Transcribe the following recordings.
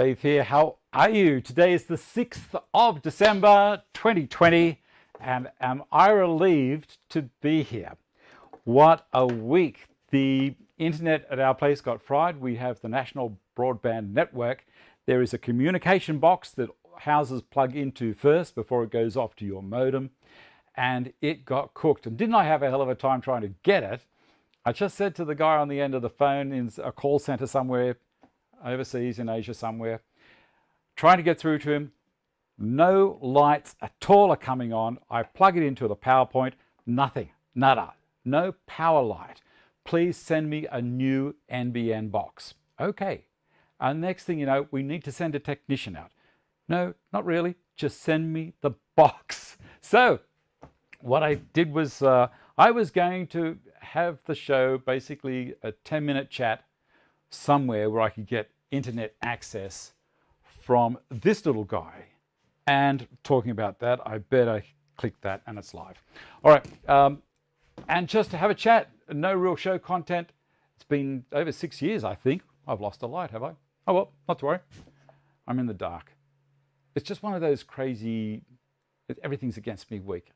Dave here. How are you? Today is the 6th of December 2020, and am I relieved to be here. What a week. The internet at our place got fried. We have the National Broadband Network. There is a communication box that houses plug into first before it goes off to your modem, and it got cooked. And didn't I have a hell of a time trying to get it? I just said to the guy on the end of the phone in a call center somewhere overseas in Asia somewhere, trying to get through to him. No lights at all are coming on. I plug it into the PowerPoint, nothing, nada, no power light. Please send me a new NBN box. Okay, and next thing you know, we need to send a technician out. No, not really, just send me the box. So what I did was I was going to have the show basically a 10-minute chat somewhere where I could get internet access from this little guy. And talking about that, I better click that and it's live. All right, and just to have a chat, no real show content. It's been over 6 years, I think. I've lost a light, have I? Oh well, not to worry. I'm in the dark. It's just one of those crazy, everything's against me week.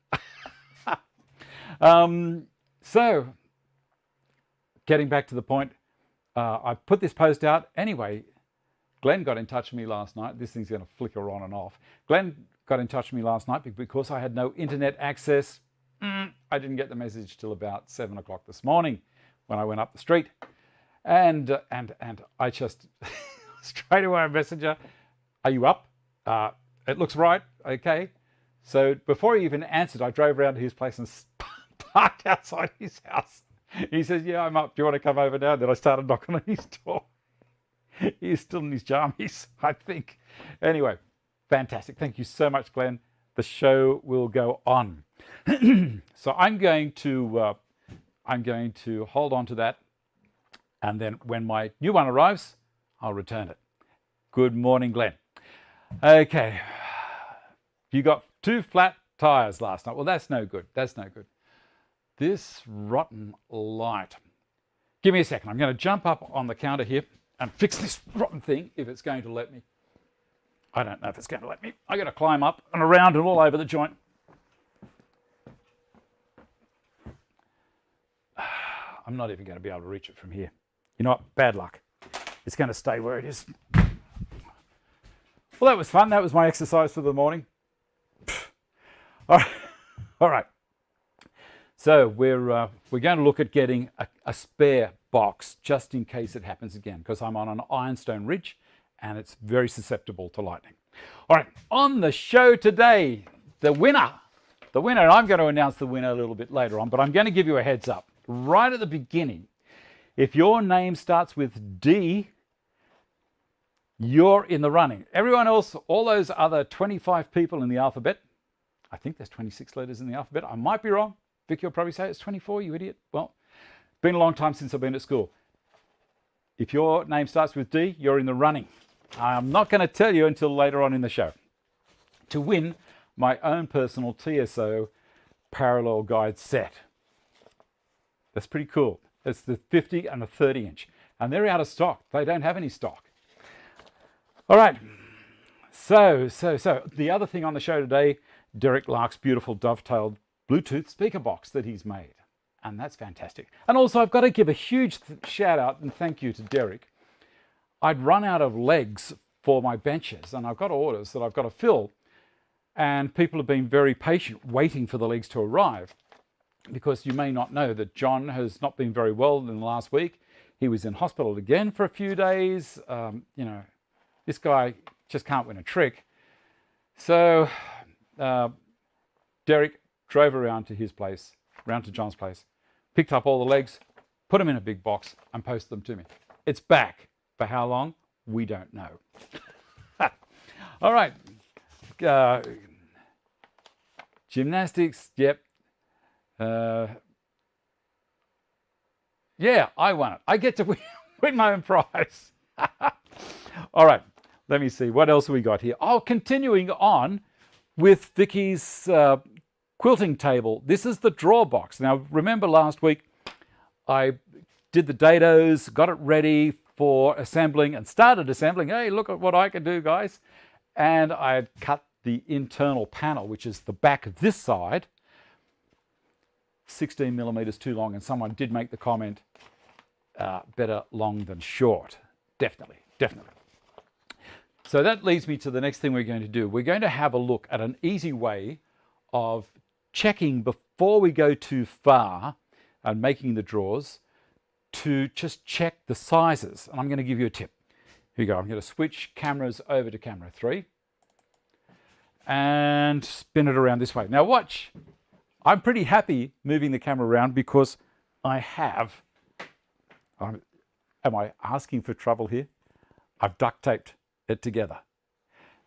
So, getting back to the point, I put this post out. Anyway, Glenn got in touch with me last night. This thing's going to flicker on and off. Glenn got in touch with me last night because I had no internet access. I didn't get the message till about 7 o'clock this morning when I went up the street. And I just, straight away I messaged her, are you up? It looks right, okay. So before he even answered, I drove around to his place and parked outside his house. He says, yeah, I'm up. Do you want to come over now? Then I started knocking on his door. He's still in his jammies, I think. Anyway, fantastic. Thank you so much, Glenn. The show will go on. So I'm going to hold on to that. And then when my new one arrives, I'll return it. Good morning, Glenn. Okay. You got 2 flat tires last night. Well, that's no good. That's no good. This rotten light. Give me a second. I'm going to jump up on the counter here and fix this rotten thing if it's going to let me. I don't know if it's going to let me. I'm going to climb up and around and all over the joint. I'm not even going to be able to reach it from here. You know what? Bad luck. It's going to stay where it is. Well, that was fun. That was my exercise for the morning. All right. All right. So we're going to look at getting a spare box just in case it happens again, because I'm on an ironstone ridge and it's very susceptible to lightning. All right, on the show today, the winner, and I'm going to announce the winner a little bit later on, but I'm going to give you a heads up right at the beginning. If your name starts with D, you're in the running. Everyone else, all those other 25 people in the alphabet, I think there's 26 letters in the alphabet. I might be wrong. Viki will probably say it's 24, you idiot. Well, been a long time since I've been at school. If your name starts with D, you're in the running. I'm not going to tell you until later on in the show. To win my own personal TSO parallel guide set. That's pretty cool. It's the 50 and the 30 inch. And they're out of stock. They don't have any stock. All right. So the other thing on the show today, Derek Lark's beautiful dovetailed Bluetooth speaker box that he's made. And that's fantastic. And also I've got to give a huge shout out and thank you to Derek. I'd run out of legs for my benches and I've got orders that I've got to fill. And people have been very patient waiting for the legs to arrive, because you may not know that John has not been very well in the last week. He was in hospital again for a few days. You know, this guy just can't win a trick. So Derek drove around to his place, around to John's place, picked up all the legs, put them in a big box and posted them to me. It's back. For how long? We don't know. All right. Gymnastics, yep. Yeah, I won it. I get to win my own prize. All right. Let me see. What else have we got here? Oh, continuing on with Viki's quilting table. This is the drawer box. Now, remember last week I did the dados, got it ready, for assembling and started assembling. Hey, look at what I can do, guys. And I had cut the internal panel, which is the back of this side, 16 millimeters too long. And someone did make the comment, better long than short. Definitely, definitely. So that leads me to the next thing we're going to do. We're going to have a look at an easy way of checking before we go too far and making the drawers, to just check the sizes. And I'm going to give you a tip. Here you go. I'm going to switch cameras over to camera 3 and spin it around this way. Now watch. I'm pretty happy moving the camera around because I have, am I asking for trouble here? I've duct taped it together.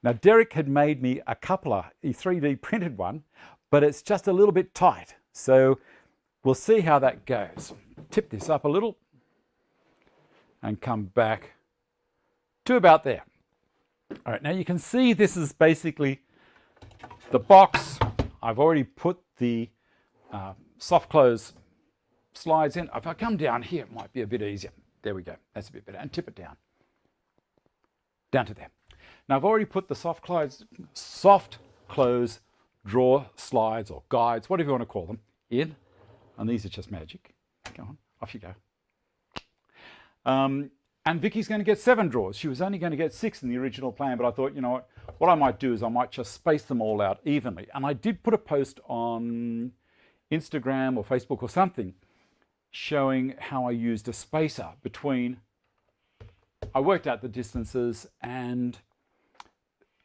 Now Derek had made me a coupler, he 3D printed one, but it's just a little bit tight. So we'll see how that goes. Tip this up a little and come back to about there. All right, now you can see this is basically the box. I've already put the soft close slides in. If I come down here, it might be a bit easier. There we go. That's a bit better. And tip it down. Down to there. Now I've already put the soft close drawer slides or guides, whatever you want to call them, in. And these are just magic. Go on, off you go. And Viki's going to get 7 drawers. She was only going to get 6 in the original plan, but I thought, you know what I might do is I might just space them all out evenly. And I did put a post on Instagram or Facebook or something showing how I used a spacer between, I worked out the distances, and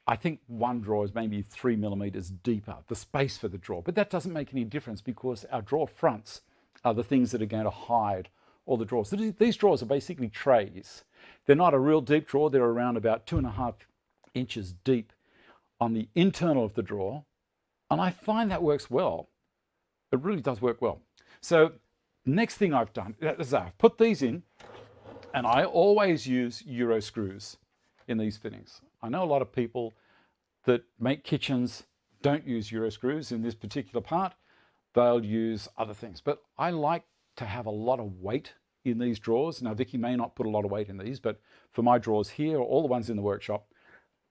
I think one drawer is maybe 3 millimeters deeper, the space for the drawer. But that doesn't make any difference because our drawer fronts are the things that are going to hide all the drawers. So these drawers are basically trays. They're not a real deep drawer. They're around about 2.5 inches deep on the internal of the drawer. And I find that works well. It really does work well. So next thing I've done is I've put these in, and I always use Euro screws in these fittings. I know a lot of people that make kitchens don't use Euro screws in this particular part. They'll use other things, but I like to have a lot of weight in these drawers. Now Viki may not put a lot of weight in these, but for my drawers here, or all the ones in the workshop,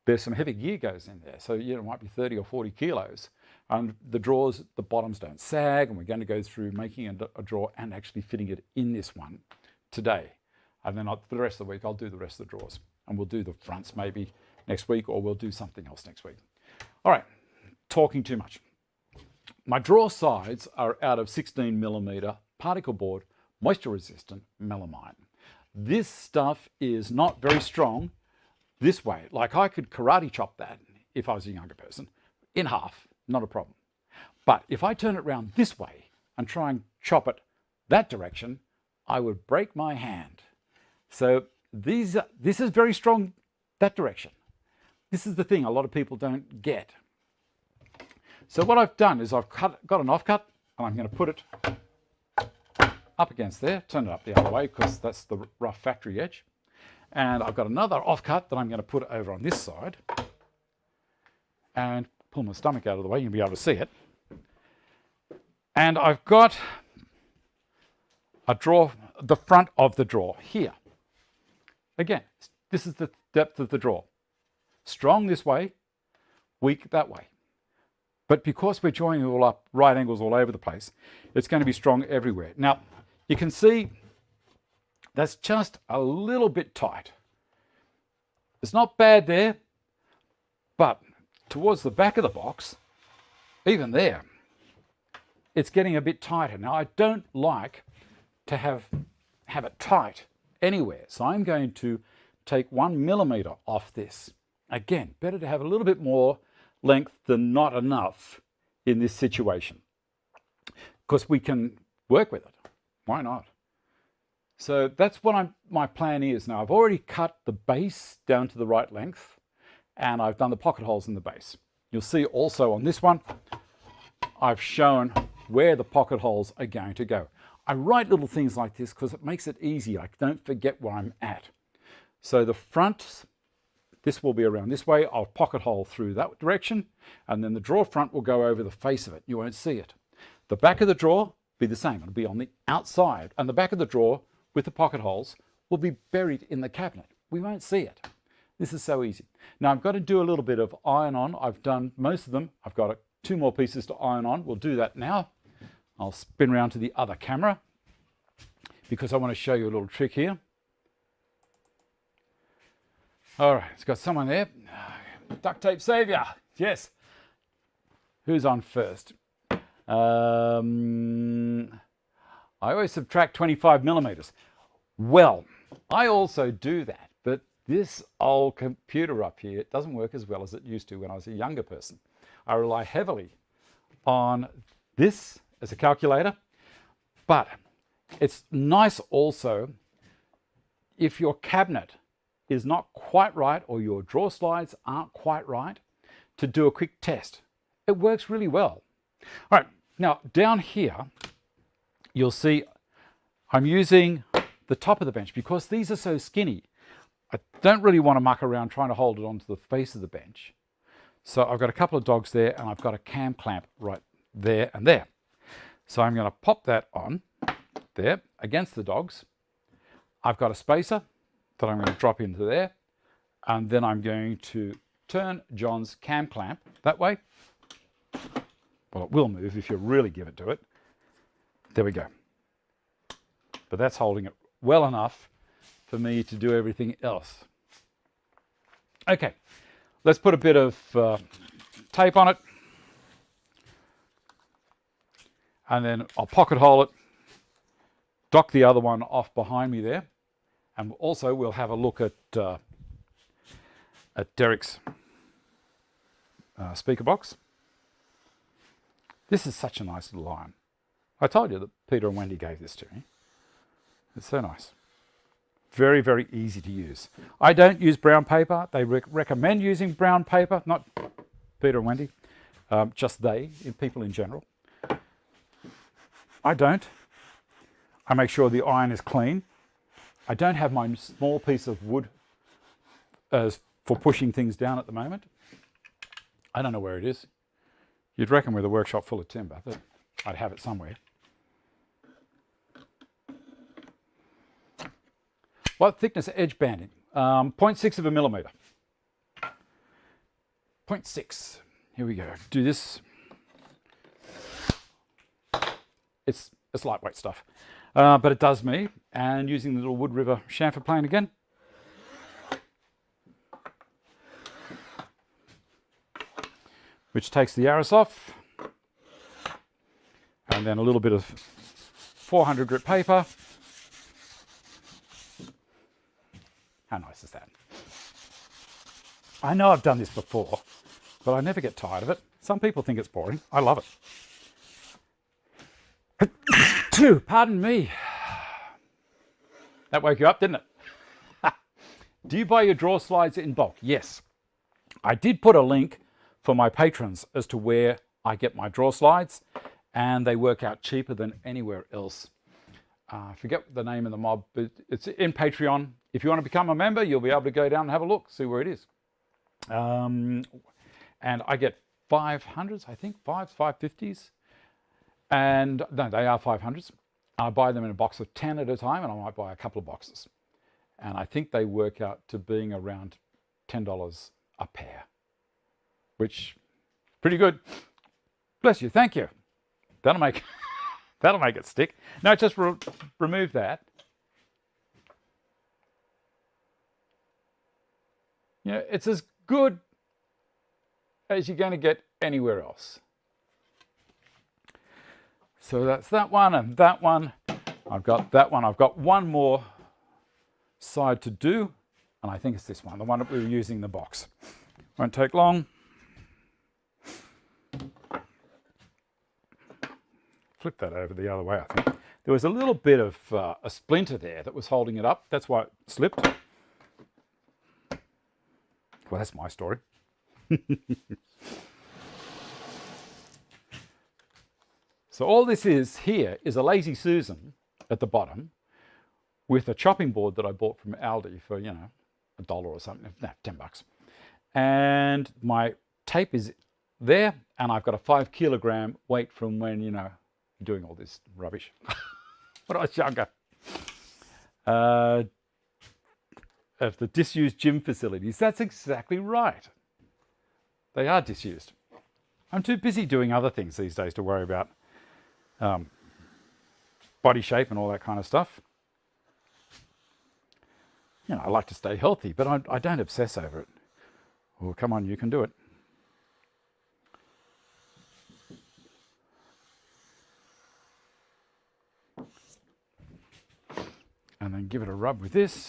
there's some heavy gear goes in there. So it might be 30 or 40 kilos. And the drawers, the bottoms don't sag, and we're going to go through making a drawer and actually fitting it in this one today. And then for the rest of the week, I'll do the rest of the drawers. And we'll do the fronts maybe next week, or we'll do something else next week. All right, talking too much. My drawer sides are out of 16 millimeter particle board, moisture resistant melamine. This stuff is not very strong this way. Like I could karate chop that if I was a younger person in half, not a problem. But if I turn it around this way and try and chop it that direction, I would break my hand. So this is very strong that direction. This is the thing a lot of people don't get. So what I've done is I've got an offcut, and I'm going to put it up against there, turn it up the other way because that's the rough factory edge. And I've got another offcut that I'm going to put over on this side and pull my stomach out of the way, you'll be able to see it. And I've got a drawer, the front of the drawer here. Again, this is the depth of the drawer. Strong this way, weak that way. But because we're joining it all up, right angles all over the place, it's going to be strong everywhere. Now, you can see that's just a little bit tight. It's not bad there, but towards the back of the box, even there, it's getting a bit tighter. Now, I don't like to have it tight anywhere, so I'm going to take 1 millimeter off this. Again, better to have a little bit more length than not enough in this situation, because we can work with it. Why not? So that's what my plan is now. I've already cut the base down to the right length, and I've done the pocket holes in the base. You'll see also on this one, I've shown where the pocket holes are going to go. I write little things like this because it makes it easy. I don't forget where I'm at. So the front, this will be around this way. I'll pocket hole through that direction, and then the drawer front will go over the face of it. You won't see it. The back of the drawer will be the same. It'll be on the outside, and the back of the drawer with the pocket holes will be buried in the cabinet. We won't see it. This is so easy. Now I've got to do a little bit of iron on. I've done most of them. I've got 2 more pieces to iron on. We'll do that now. I'll spin around to the other camera because I want to show you a little trick here. All right, it's got someone there. Duct tape savior, yes. Who's on first? I always subtract 25 millimeters. Well, I also do that, but this old computer up here, it doesn't work as well as it used to when I was a younger person. I rely heavily on this as a calculator, but it's nice also if your cabinet is not quite right or your drawer slides aren't quite right to do a quick test. It works really well. All right, now down here, you'll see I'm using the top of the bench because these are so skinny. I don't really want to muck around trying to hold it onto the face of the bench. So I've got a couple of dogs there and I've got a cam clamp right there and there. So I'm going to pop that on there against the dogs. I've got a spacer that I'm going to drop into there, and then I'm going to turn John's cam clamp that way. Well, it will move if you really give it to it. There we go. But that's holding it well enough for me to do everything else. Okay, let's put a bit of tape on it, and then I'll pocket hole it, dock the other one off behind me there. And also we'll have a look at Derek's speaker box. This is such a nice little iron. I told you that Peter and Wendy gave this to me. It's so nice. Very, very easy to use. I don't use brown paper. They recommend using brown paper, not Peter and Wendy, just people in general. I don't. I make sure the iron is clean. I don't have my small piece of wood for pushing things down at the moment. I don't know where it is. You'd reckon with a workshop full of timber, but I'd have it somewhere. What thickness edge banding? 0.6 of a millimeter. 0.6. Here we go. Do this. It's lightweight stuff. But it does me, and using the little Wood River chamfer plane again. Which takes the arras off. And then a little bit of 400 grit paper. How nice is that? I know I've done this before, but I never get tired of it. Some people think it's boring. I love it. Pardon me. That woke you up, didn't it? Do you buy your drawer slides in bulk? Yes. I did put a link for my patrons as to where I get my drawer slides, and they work out cheaper than anywhere else. I forget the name of the mob, but it's in Patreon. If you want to become a member, you'll be able to go down and have a look, see where it is. And I get 500s, I think, 550s. And no, they are 500s. I buy them in a box of 10 at a time, and I might buy a couple of boxes. And I think they work out to being around $10 a pair, which pretty good. Bless you, thank you. That'll make it stick. No, just remove that. You know, it's as good as you're going to get anywhere else. So that's that one and that one. I've got that one. I've got one more side to do, and I think it's this one, the one that we were using in the box. Won't take long. Flip that over the other way, I think. There was a little bit of a splinter there that was holding it up. That's why it slipped. Well, that's my story. So all this is here is a Lazy Susan at the bottom with a chopping board that I bought from Aldi for, you know, $1 or something, no, $10. And my tape is there, and I've got a 5 kilogram weight from when, you know, doing all this rubbish when I was younger. of the disused gym facilities. That's exactly right. They are disused. I'm too busy doing other things these days to worry about body shape and all that kind of stuff. You know, I like to stay healthy, but I don't obsess over it. Well, come on, you can do it. And then give it a rub with this.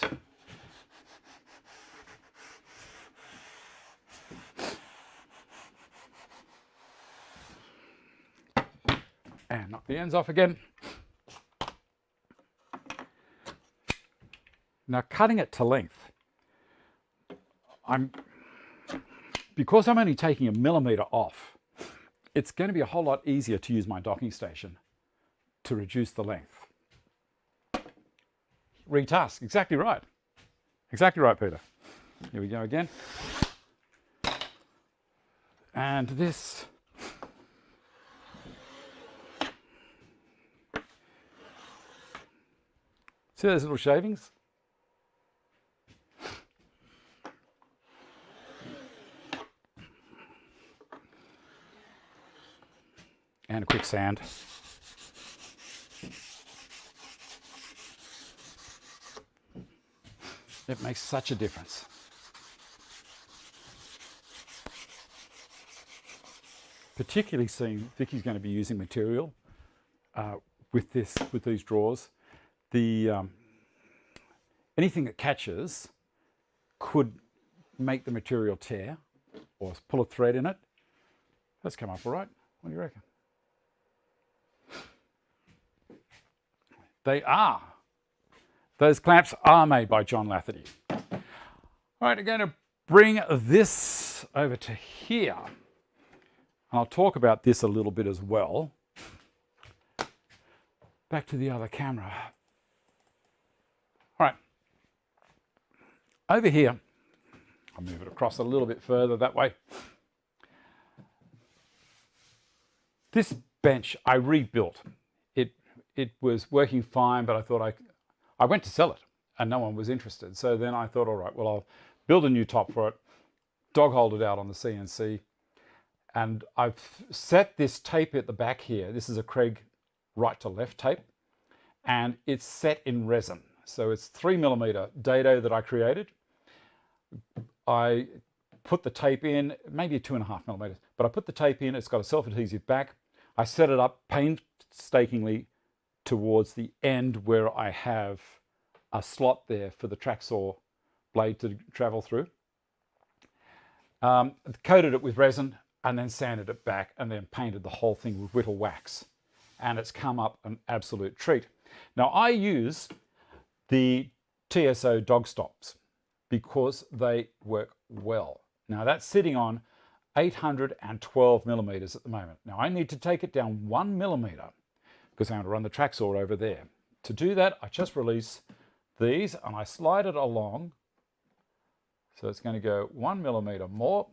And knock the ends off again. Now cutting it to length, because I'm only taking 1 millimeter off, it's going to be a whole lot easier to use my docking station to reduce the length. Retask, exactly right. Exactly right, Peter. Here we go again. And this. See those little shavings? And a quick sand. It makes such a difference. Particularly seeing Viki's going to be using material with these drawers. Anything that catches could make the material tear or pull a thread in it. That's come up all right. What do you reckon? They are. Those clamps are made by John Lafferty. All right, I'm going to bring this over to here. And I'll talk about this a little bit as well. Back to the other camera. All right. Over here, I'll move it across a little bit further that way. This bench I rebuilt. It was working fine, but I thought I went to sell it and no one was interested. So then I thought, all right, well, I'll build a new top for it, dog hold it out on the CNC. And I've set this tape at the back here. This is a Craig right to left tape, and it's set in resin. So it's 3 millimeter dado that I created. I put the tape in, maybe 2.5 millimeters, but I put the tape in, it's got a self-adhesive back. I set it up painstakingly towards the end where I have a slot there for the track saw blade to travel through. Coated it with resin and then sanded it back and then painted the whole thing with whittle wax. And it's come up an absolute treat. Now I use the TSO dog stops because they work well. Now that's sitting on 812 millimeters at the moment. Now I need to take it down 1 millimeter because I'm going to run the track saw over there. To do that, I just release these and I slide it along. So it's going to go 1 millimeter more.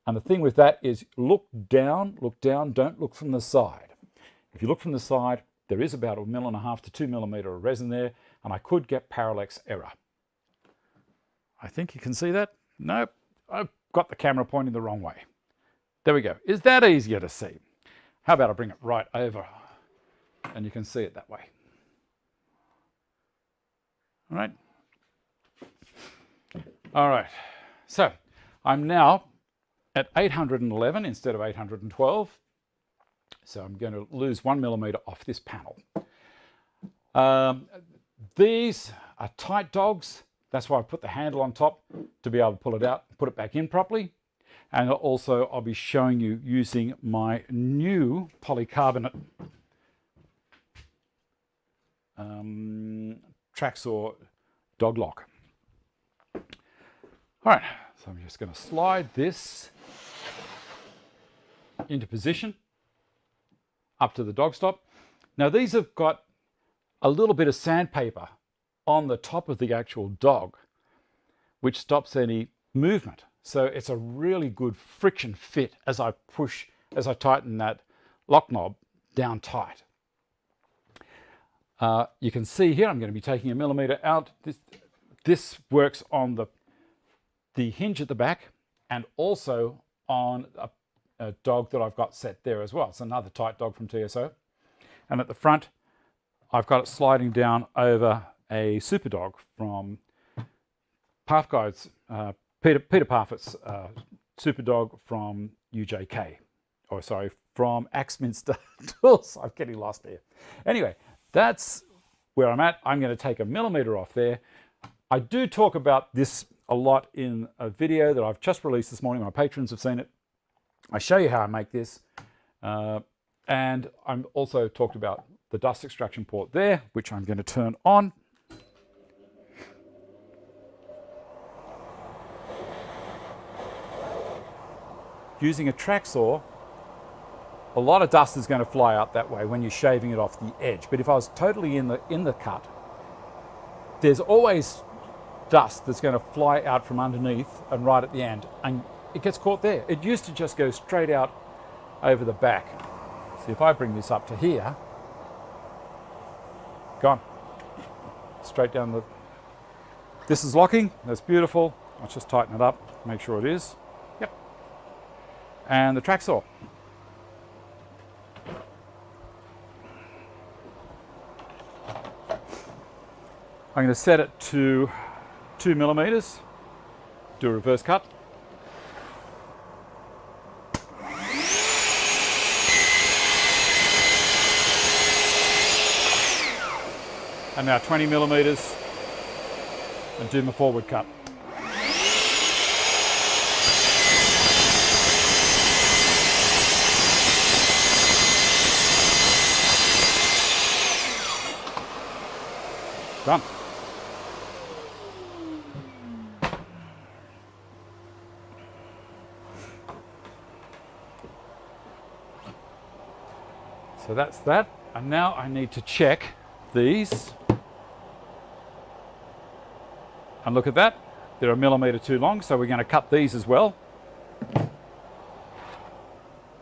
And the thing with that is look down, don't look from the side. If you look from the side, there is about 1.5 mm to 2 millimeter of resin there, and I could get parallax error. I think you can see that. Nope, I've got the camera pointing the wrong way. There we go. Is that easier to see? How about I bring it right over and you can see it that way. All right. All right. So I'm now at 811 instead of 812. So I'm going to lose 1 millimeter off this panel. These are tight dogs. That's why I put the handle on top to be able to pull it out, put it back in properly. And also I'll be showing you using my new polycarbonate track saw dog lock. All right, so I'm just going to slide this into position up to the dog stop. Now these have got a little bit of sandpaper on the top of the actual dog, which stops any movement. So it's a really good friction fit as I tighten that lock knob down tight. You can see here I'm going to be taking 1 millimeter out. This this works on the hinge at the back and also on a dog that I've got set there as well. It's another tight dog from TSO. And at the front, I've got it sliding down over a super dog from Path Guides, Peter Parfitt's super dog from UJK. Or sorry, from Axminster Tools. I'm getting lost here. Anyway, that's where I'm at. I'm going to take a millimeter off there. I do talk about this a lot in a video that I've just released this morning. My patrons have seen it. I show you how I make this. And I'm also talked about the dust extraction port there, which I'm going to turn on. Using a track saw, a lot of dust is going to fly out that way when you're shaving it off the edge. But if I was totally in the cut, there's always dust that's going to fly out from underneath and right at the end, and it gets caught there. It used to just go straight out over the back. See, if I bring this up to here, gone. Straight down the... This is locking, that's beautiful. Let's just tighten it up, make sure it is. Yep. And the track saw. I'm going to set it to 2 millimeters, do a reverse cut. And now 20 millimeters and do my forward cut. Done. So that's that. And now I need to check these. And look at that. They're a millimeter too long, so we're going to cut these as well.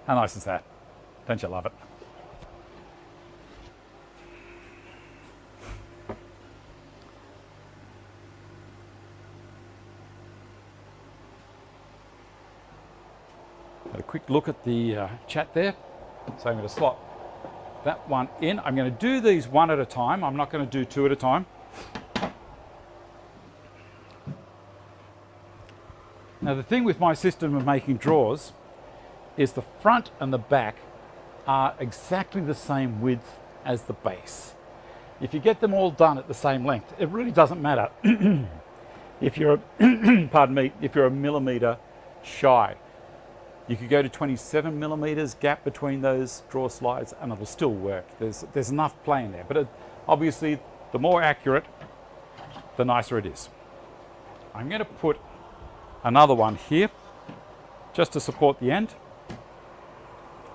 How nice is that? Don't you love it? Had a quick look at the chat there. So I'm going to slot that one in. I'm going to do these one at a time. I'm not going to do two at a time. Now the thing with my system of making drawers is the front and the back are exactly the same width as the base. If you get them all done at the same length, it really doesn't matter if you're, pardon me, if you're a millimeter shy. You could go to 27 millimeters gap between those drawer slides and it'll still work. There's enough play in there, but obviously the more accurate, the nicer it is. I'm going to put another one here just to support the end.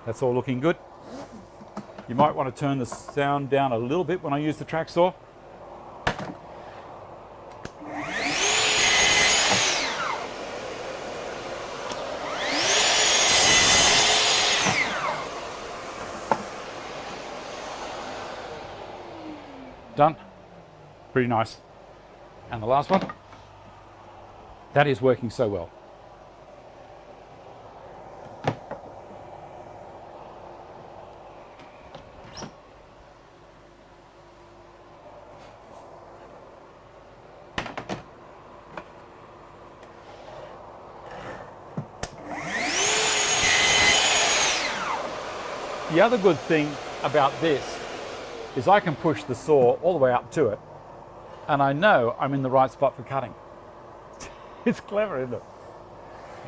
That's all looking good. You might want to turn the sound down a little bit when I use the track saw. Done. Pretty nice. And the last one. That is working so well. The other good thing about this is I can push the saw all the way up to it and I know I'm in the right spot for cutting. It's clever, isn't it?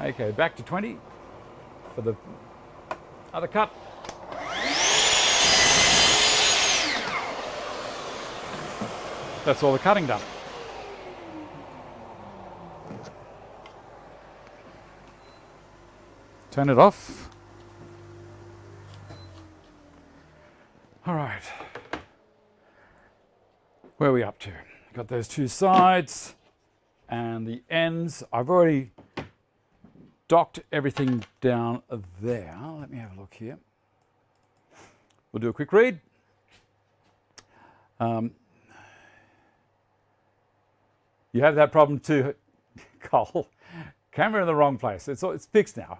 Okay, back to 20 for the other cut. That's all the cutting done. Turn it off. All right. Where are we up to? Got those two sides and the ends. I've already docked everything down there. Let me have a look here. We'll do a quick read. 2 You have that problem too, Cole. Camera in the wrong place. It's fixed now.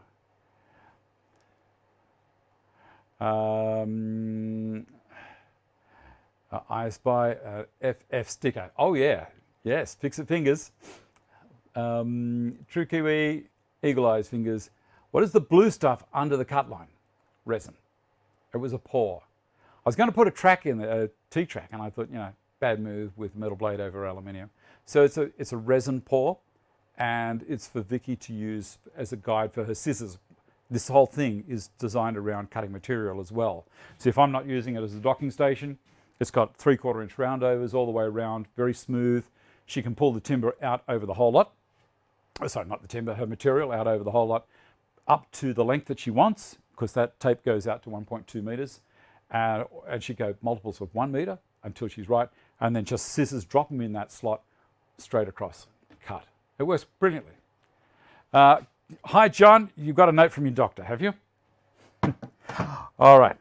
I spy FF sticker. Oh yeah, yes, fix it fingers. True Kiwi, eagle eyes fingers. What is the blue stuff under the cut line? Resin. It was a pour. I was going to put a track in there, a T-track, and I thought, you know, bad move with metal blade over aluminium. So it's a resin pour, and it's for Viki to use as a guide for her scissors. This whole thing is designed around cutting material as well. So if I'm not using it as a docking station, it's got 3/4 inch roundovers all the way around, very smooth. She can pull the timber out over the whole lot. Oh, sorry, not the timber, her material out over the whole lot, up to the length that she wants, because that tape goes out to 1.2 meters. And she go multiples of 1 meter until she's right, and then just scissors, drop them in that slot, straight across, cut. It works brilliantly. Hi, John. You've got a note from your doctor, have you? All right.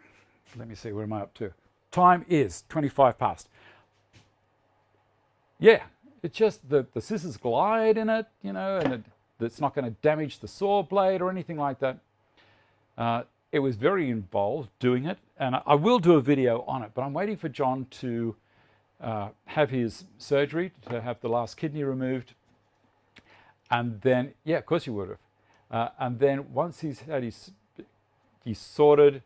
Let me see. Where am I up to? Time is 25 past. Yeah, it's just the scissors glide in it, you know, and it's not going to damage the saw blade or anything like that. It was very involved doing it, and I will do a video on it, but I'm waiting for John to have his surgery, to have the last kidney removed. And then, yeah, of course you would have. And then once he's had he's sorted,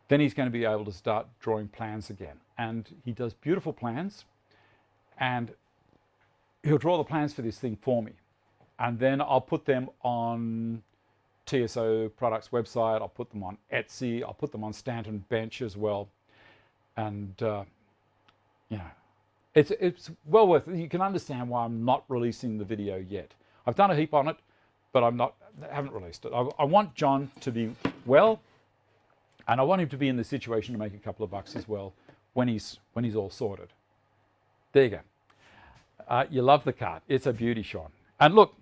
then he's going to be able to start drawing plans again. And he does beautiful plans, and he'll draw the plans for this thing for me. And then I'll put them on TSO Products website, I'll put them on Etsy, I'll put them on Stanton bench as well. And, you know, it's well worth it. You can understand why I'm not releasing the video yet. I've done a heap on it, but I haven't released it. I want John to be well, and I want him to be in the situation to make a couple of bucks as well when he's all sorted. There you go. You love the cart. It's a beauty, Sean. And look,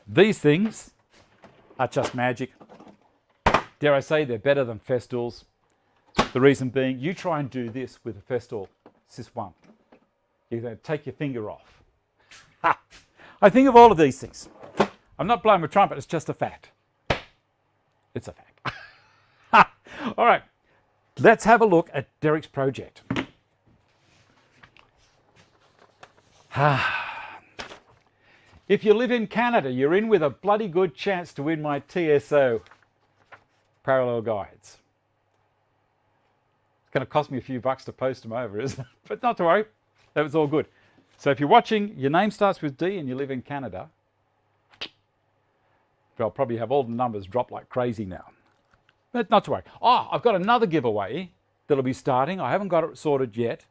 these things are just magic. Dare I say, they're better than Festools. The reason being, you try and do this with a Festool Sys 1. You're going to take your finger off. Ha! I think of all of these things. I'm not blowing my trumpet, it's just a fact. It's a fact. All right, let's have a look at Derek's project. If you live in Canada, you're in with a bloody good chance to win my TSO parallel guides. It's going to cost me a few bucks to post them over, isn't it? But not to worry, that was all good. So if you're watching, your name starts with D and you live in Canada, I'll probably have all the numbers drop like crazy now. But not to worry. Oh, I've got another giveaway that'll be starting. I haven't got it sorted yet.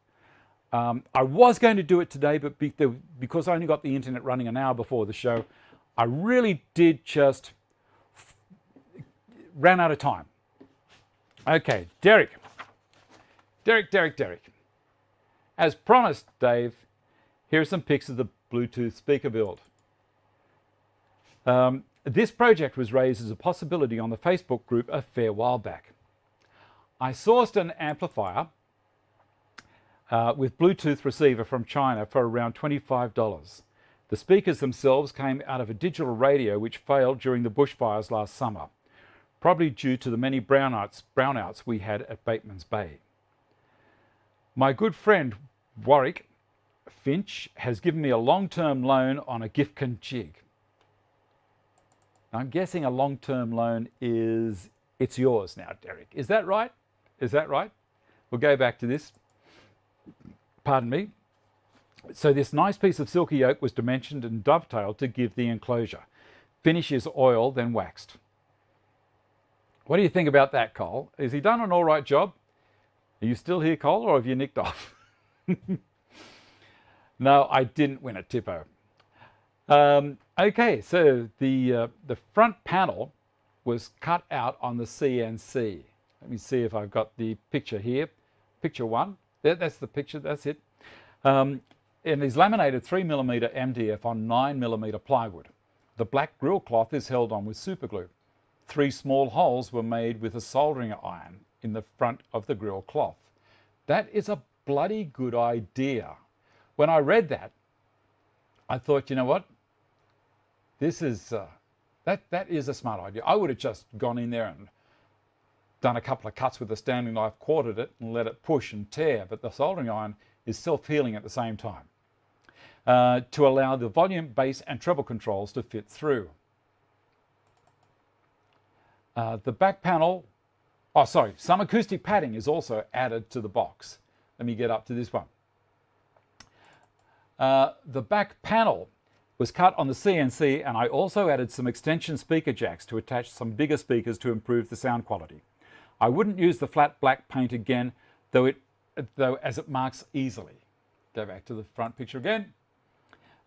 I was going to do it today, but because I only got the internet running an hour before the show, I really did just ran out of time. Okay, Derek. As promised, Dave, here are some pics of the Bluetooth speaker build. This project was raised as a possibility on the Facebook group a fair while back. I sourced an amplifier with Bluetooth receiver from China for around $25. The speakers themselves came out of a digital radio which failed during the bushfires last summer, probably due to the many brownouts we had at Bateman's Bay. My good friend Warwick Finch has given me a long-term loan on a Gifkin jig. I'm guessing a long-term loan is, it's yours now, Derek. Is that right? Is that right? We'll go back to this. Pardon me. So this nice piece of silky yoke was dimensioned and dovetailed to give the enclosure. Finish is oil, then waxed. What do you think about that, Cole? Has he done an all right job? Are you still here, Cole, or have you nicked off? No, I didn't win a Tippo. Okay, so the front panel was cut out on the CNC. Let me see if I've got the picture here. Picture one. That's the picture, that's it. And it's laminated 3mm MDF on 9mm plywood. The black grill cloth is held on with super glue. 3 small holes were made with a soldering iron in the front of the grill cloth. That is a bloody good idea. When I read that, I thought, you know what? This is, that is a smart idea. I would have just gone in there and done a couple of cuts with a standing knife, quartered it and let it push and tear, but the soldering iron is self-healing at the same time to allow the volume, bass and treble controls to fit through. The back panel, some acoustic padding is also added to the box. Let me get up to this one. The back panel was cut on the CNC, and I also added some extension speaker jacks to attach some bigger speakers to improve the sound quality. I wouldn't use the flat black paint again, though as it marks easily. Go back to the front picture again.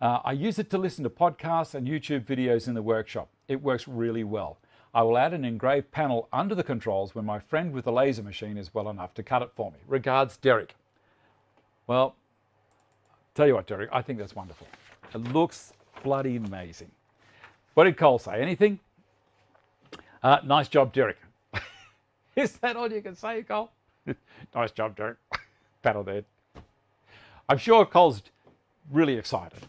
I use it to listen to podcasts and YouTube videos in the workshop. It works really well. I will add an engraved panel under the controls when my friend with the laser machine is well enough to cut it for me. Regards, Derek. Well, tell you what, Derek, I think that's wonderful. It looks bloody amazing. What did Cole say? Anything? Nice job, Derek. Is that all you can say, Cole? Nice job, Derek. Pat on the head. I'm sure Cole's really excited.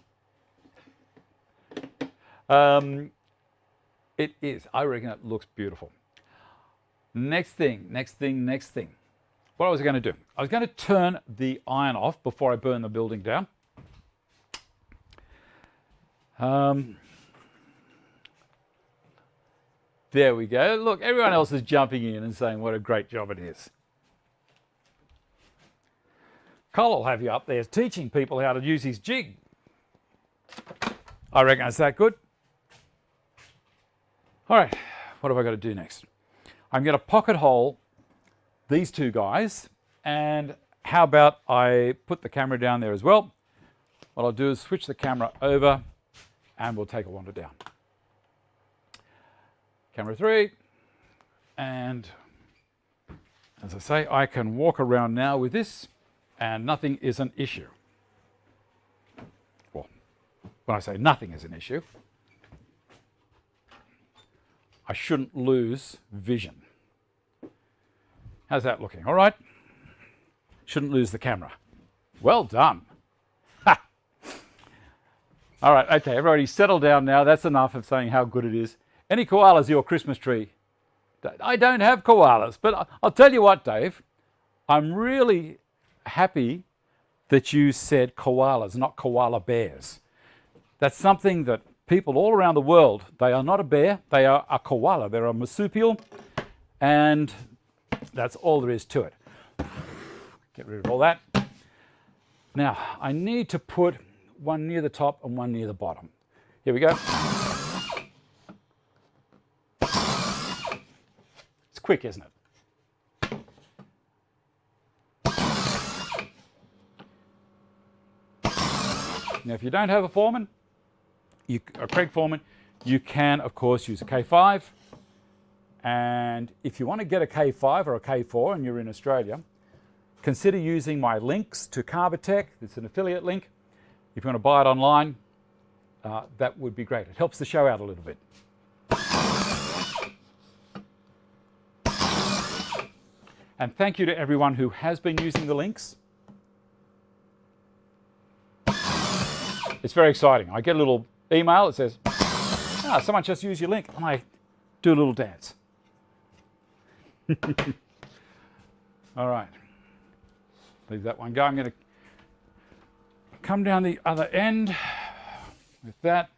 It is. I reckon it looks beautiful. Next thing. What was I going to do? I was going to turn the iron off before I burn the building down. There we go. Look, everyone else is jumping in and saying what a great job it is. Cole will have you up there teaching people how to use his jig. I reckon it's that good. All right, what have I got to do next? I'm going to pocket hole these two guys, and how about I put the camera down there as well? What I'll do is switch the camera over and we'll take a wander down. Camera 3, and as I say, I can walk around now with this and nothing is an issue. Well, when I say nothing is an issue, I shouldn't lose vision. How's that looking? All right? Shouldn't lose the camera. Well done. Ha! All right, okay, everybody settle down now. That's enough of saying how good it is. Any koalas in your Christmas tree? I don't have koalas, but I'll tell you what, Dave, I'm really happy that you said koalas, not koala bears. That's something that people all around the world, they are not a bear, they are a koala. They're a marsupial, and that's all there is to it. Get rid of all that. Now, I need to put one near the top and one near the bottom. Here we go. It's quick, isn't it? Now, if you don't have a Foreman, a Craig Foreman, you can, of course, use a K5. And if you want to get a K5 or a K4 and you're in Australia, consider using my links to Carbotech. It's an affiliate link. If you want to buy it online, that would be great. It helps the show out a little bit. And thank you to everyone who has been using the links. It's very exciting. I get a little email that says, someone just used your link, and I do a little dance. All right, leave that one go. I'm going to come down the other end with that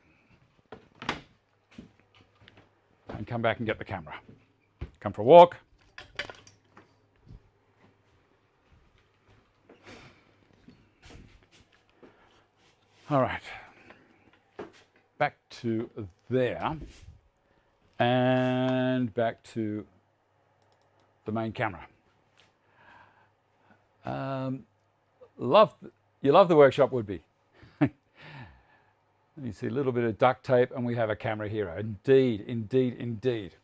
and come back and get the camera. Come for a walk. All right, back to there and back to the main camera. You love the workshop, would be. You see a little bit of duct tape and we have a camera hero. Indeed, indeed, indeed.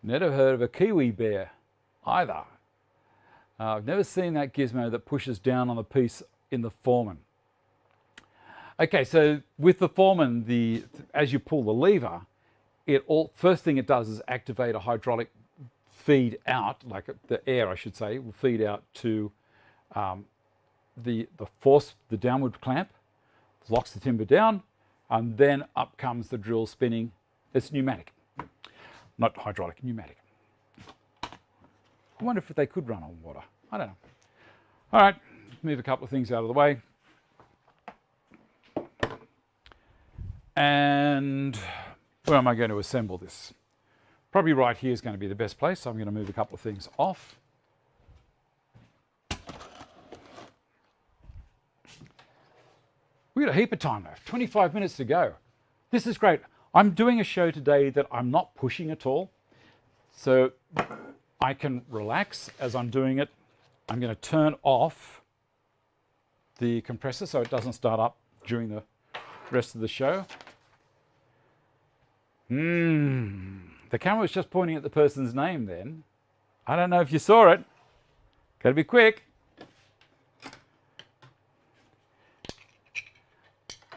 Never heard of a kiwi bear either. I've never seen that gizmo that pushes down on the piece in the Foreman. Okay, so with the Foreman, as you pull the lever, first thing it does is activate a hydraulic feed out, like the air, I should say, will feed out to the force, the downward clamp, locks the timber down, and then up comes the drill spinning. It's pneumatic, not hydraulic, pneumatic. I wonder if they could run on water. I don't know. All right, move a couple of things out of the way. And where am I going to assemble this? Probably right here is going to be the best place. So I'm going to move a couple of things off. We've got a heap of time left, 25 minutes to go. This is great. I'm doing a show today that I'm not pushing at all. So I can relax as I'm doing it. I'm going to turn off the compressor so it doesn't start up during the rest of the show. The camera was just pointing at the person's name then. I don't know if you saw it. Gotta be quick.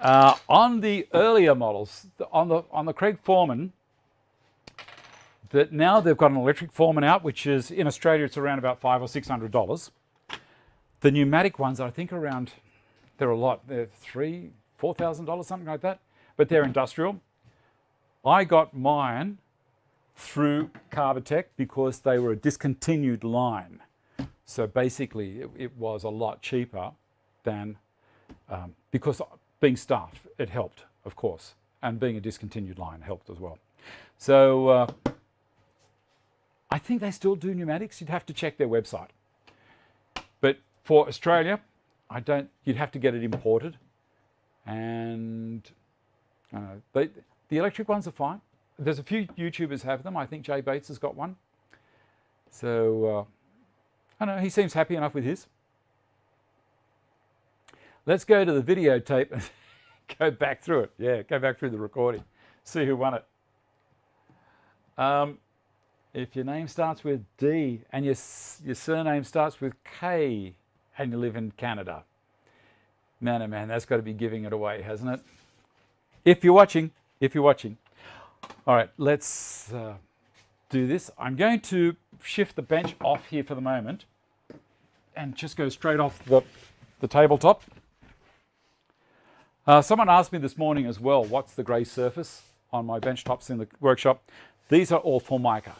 On the earlier models, on the Craig Foreman, that now they've got an electric Foreman out, which is in Australia it's around about $500 or $600. The pneumatic ones, I think, around, they're a lot. They're $3,000, $4,000, something like that. But they're industrial. I got mine through Carbotech because they were a discontinued line. So basically, it was a lot cheaper than because being staff, it helped, of course, and being a discontinued line helped as well. So I think they still do pneumatics. You'd have to check their website. But for Australia, you'd have to get it imported. And the electric ones are fine. There's a few YouTubers have them. I think Jay Bates has got one. So I don't know, he seems happy enough with his. Let's go to the videotape and go back through it. Yeah, go back through the recording. See who won it. If your name starts with D and your surname starts with K and you live in Canada, man, oh man, that's got to be giving it away, hasn't it? If you're watching. All right, let's do this. I'm going to shift the bench off here for the moment and just go straight off the tabletop. Someone asked me this morning as well, what's the grey surface on my bench tops in the workshop? These are all Formica.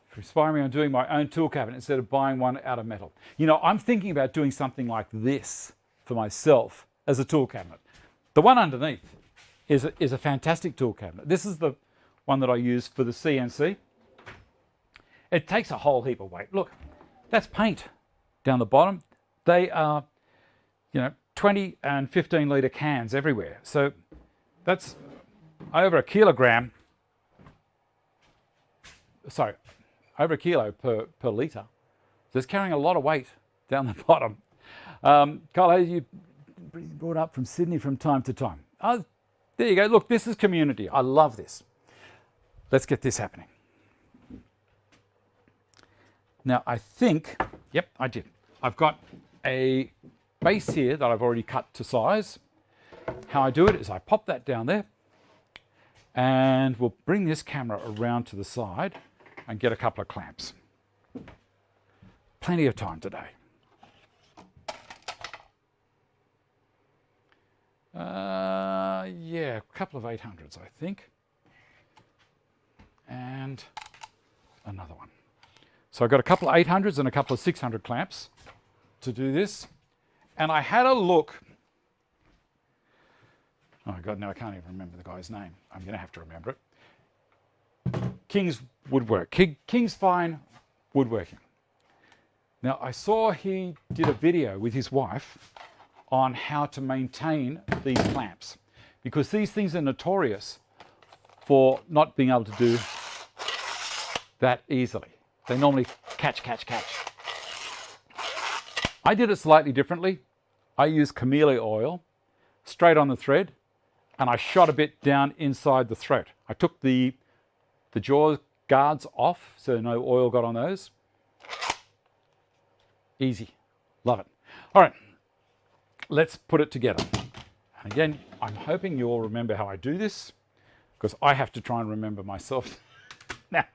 For inspiring me on doing my own tool cabinet instead of buying one out of metal. You know, I'm thinking about doing something like this for myself as a tool cabinet. The one underneath is a fantastic tool cabinet. This is the one that I use for the CNC. It takes a whole heap of weight. Look, that's paint down the bottom. They are, 20 and 15 litre cans everywhere. So that's over a kilogram. Sorry, over a kilo per litre. So it's carrying a lot of weight down the bottom. Carl, you brought up from Sydney from time to time. Oh, there you go. Look, this is community. I love this. Let's get this happening. Now, I think, yep, I did. I've got a base here that I've already cut to size. How I do it is I pop that down there and we'll bring this camera around to the side and get a couple of clamps. Plenty of time today. Yeah, a couple of 800s, I think. And another one. So I've got a couple of 800s and a couple of 600 clamps to do this. And I had a look. Oh God, no, I can't even remember the guy's name. I'm going to have to remember it. King's Woodwork, King's Fine Woodworking. Now, I saw he did a video with his wife on how to maintain these clamps, because these things are notorious for not being able to do that easily. They normally catch. I did it slightly differently. I used camellia oil straight on the thread, and I shot a bit down inside the throat. I took the jaw guards off so no oil got on those. Easy, love it. All right, let's put it together. And again, I'm hoping you all remember how I do this, because I have to try and remember myself. Now,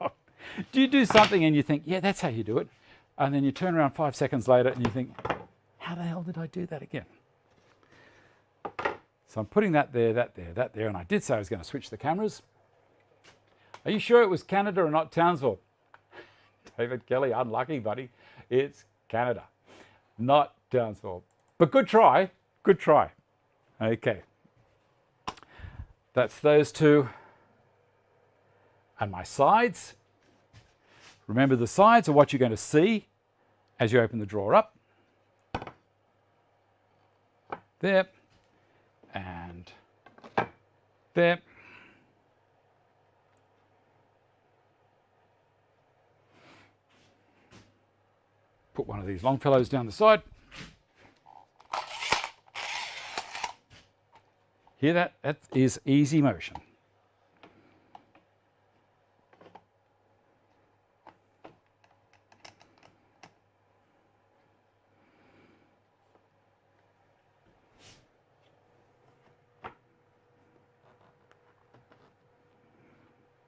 do you do something and you think, yeah, that's how you do it, and then you turn around 5 seconds later and you think, how the hell did I do that again? So I'm putting that there, that there, that there, and I did say I was going to switch the cameras. Are you sure it was Canada and not Townsville? David Kelly, unlucky, buddy. It's Canada, not Townsville. But good try, good try. Okay. That's those two. And my sides. Remember, the sides are what you're going to see as you open the drawer up. There. And there. Put one of these Longfellows down the side. Hear that? That is easy motion.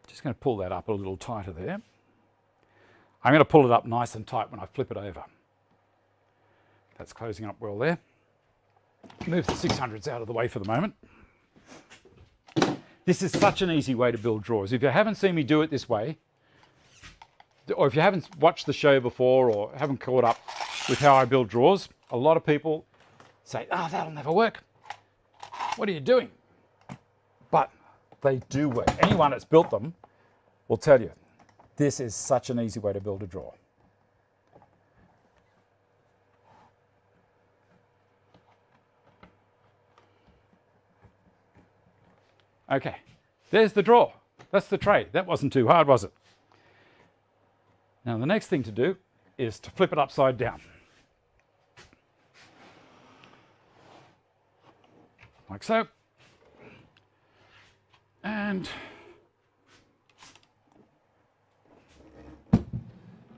Just going to pull that up a little tighter there. I'm going to pull it up nice and tight when I flip it over. That's closing up well there. Move the 600s out of the way for the moment. This is such an easy way to build drawers. If you haven't seen me do it this way, or if you haven't watched the show before or haven't caught up with how I build drawers, a lot of people say, "Oh, that'll never work. What are you doing?" But they do work. Anyone that's built them will tell you, this is such an easy way to build a drawer. Okay, there's the drawer. That's the tray. That wasn't too hard, was it? Now the next thing to do is to flip it upside down. Like so. And